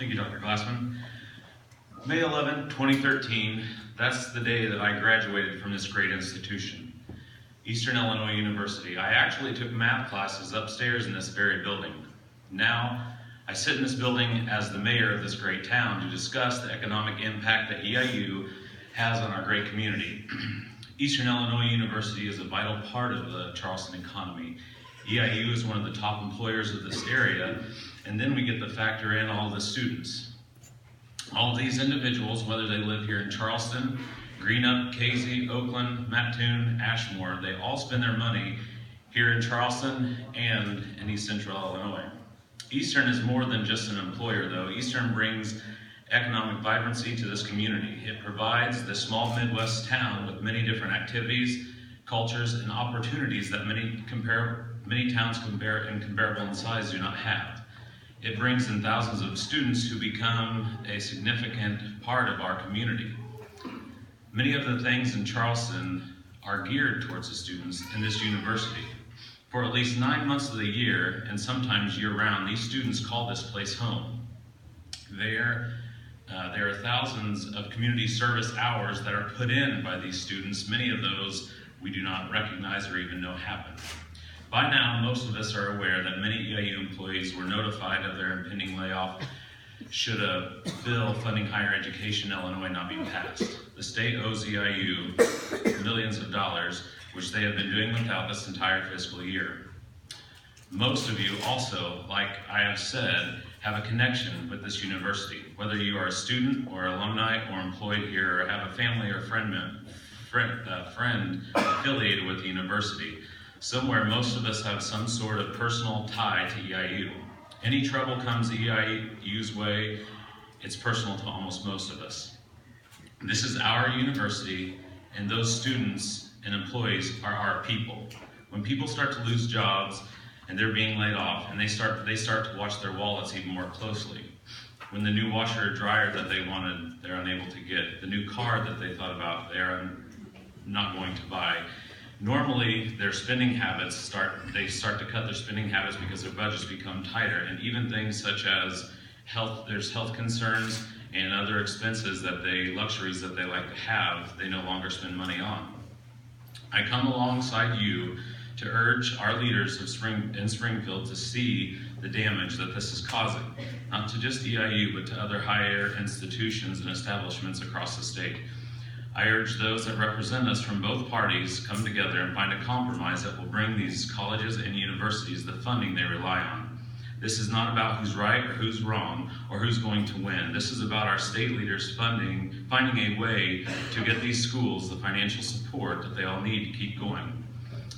Thank you, Dr. Glassman. May 11, 2013, that's the day that I graduated from this great institution, Eastern Illinois University. I actually took math classes upstairs in this very building. Now, I sit in this building as the mayor of this great town to discuss the economic impact that EIU has on our great community. Eastern Illinois University is a vital part of the Charleston economy. EIU is one of the top employers of this area, and then we get to factor in all the students. All of these individuals, whether they live here in Charleston, Greenup, Casey, Oakland, Mattoon, Ashmore, they all spend their money here in Charleston and in East Central Illinois. Eastern is more than just an employer, though. Eastern brings economic vibrancy to this community. It provides the small Midwest town with many different activities, cultures, and opportunities that many towns comparable in size do not have. It brings in thousands of students who become a significant part of our community. Many of the things in Charleston are geared towards the students in this university. For at least 9 months of the year, and sometimes year-round, these students call this place home. There are thousands of community service hours that are put in by these students, many of those we do not recognize or even know happen. By now, most of us are aware that many EIU employees were notified of their impending layoff should a bill funding higher education in Illinois not be passed. The state owes EIU millions of dollars, which they have been doing without this entire fiscal year. Most of you also, like I have said, have a connection with this university. Whether you are a student or alumni or employed here or have a family or friend affiliated with the university, somewhere most of us have some sort of personal tie to EIU. Any trouble comes EIU's way, it's personal to almost most of us. This is our university, and those students and employees are our people. When people start to lose jobs and they're being laid off, and they start to watch their wallets even more closely. When the new washer or dryer that they wanted, they're unable to get. The new car that they thought about, they're not going to buy. Normally, their spending habits start to cut their spending habits because their budgets become tighter, and even things such as there's health concerns and other expenses luxuries that they like to have, they no longer spend money on. I come alongside you to urge our leaders in Springfield to see the damage that this is causing, not to just EIU, but to other higher institutions and establishments across the state. I urge those that represent us from both parties come together and find a compromise that will bring these colleges and universities the funding they rely on. This is not about who's right or who's wrong or who's going to win. This is about our state leaders finding a way to get these schools the financial support that they all need to keep going.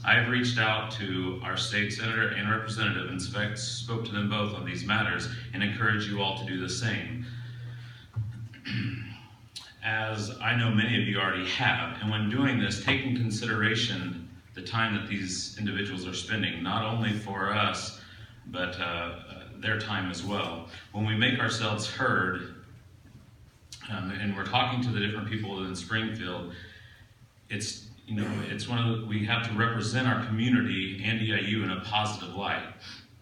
I have reached out to our state senator and representative and spoke to them both on these matters and encourage you all to do the same. As I know many of you already have, and when doing this, take in consideration the time that these individuals are spending, not only for us, but their time as well. When we make ourselves heard, and we're talking to the different people in Springfield, we have to represent our community and EIU in a positive light,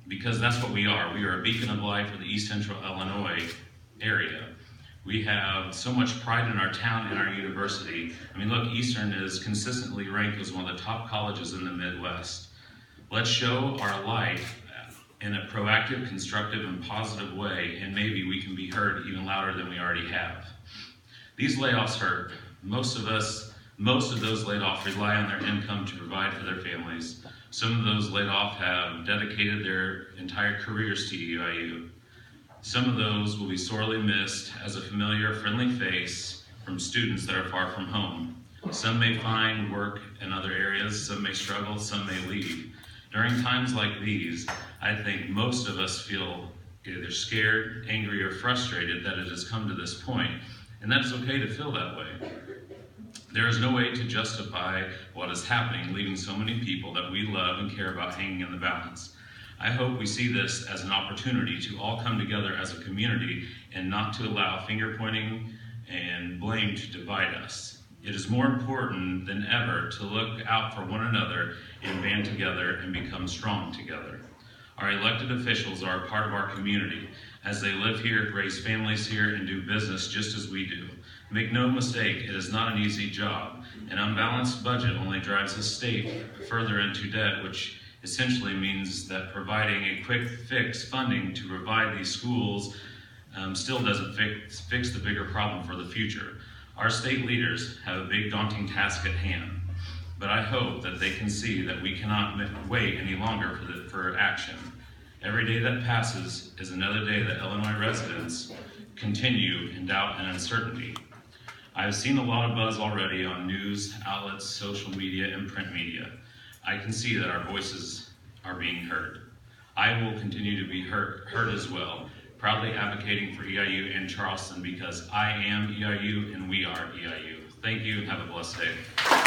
because that's what we are. We are a beacon of light for the East Central Illinois area. We have so much pride in our town and our university. I mean, look, Eastern is consistently ranked as one of the top colleges in the Midwest. Let's show our light in a proactive, constructive, and positive way, and maybe we can be heard even louder than we already have. These layoffs hurt. Most of those laid off rely on their income to provide for their families. Some of those laid off have dedicated their entire careers to EIU. Some of those will be sorely missed as a familiar, friendly face from students that are far from home. Some may find work in other areas, some may struggle, some may leave. During times like these, I think most of us feel either scared, angry, or frustrated that it has come to this point, and that is okay to feel that way. There is no way to justify what is happening, leaving so many people that we love and care about hanging in the balance. I hope we see this as an opportunity to all come together as a community and not to allow finger pointing and blame to divide us. It is more important than ever to look out for one another and band together and become strong together. Our elected officials are a part of our community. as they live here, raise families here, and do business just as we do. Make no mistake, it is not an easy job. An unbalanced budget only drives the state further into debt, which essentially means that providing a quick fix funding to provide these schools still doesn't fix the bigger problem for the future. Our state leaders have a big daunting task at hand, but I hope that they can see that we cannot wait any longer for action. Every day that passes is another day that Illinois residents continue in doubt and uncertainty. I've seen a lot of buzz already on news outlets, social media, and print media. I can see that our voices are being heard. I will continue to be heard as well, proudly advocating for EIU and Charleston because I am EIU and we are EIU. Thank you and have a blessed day.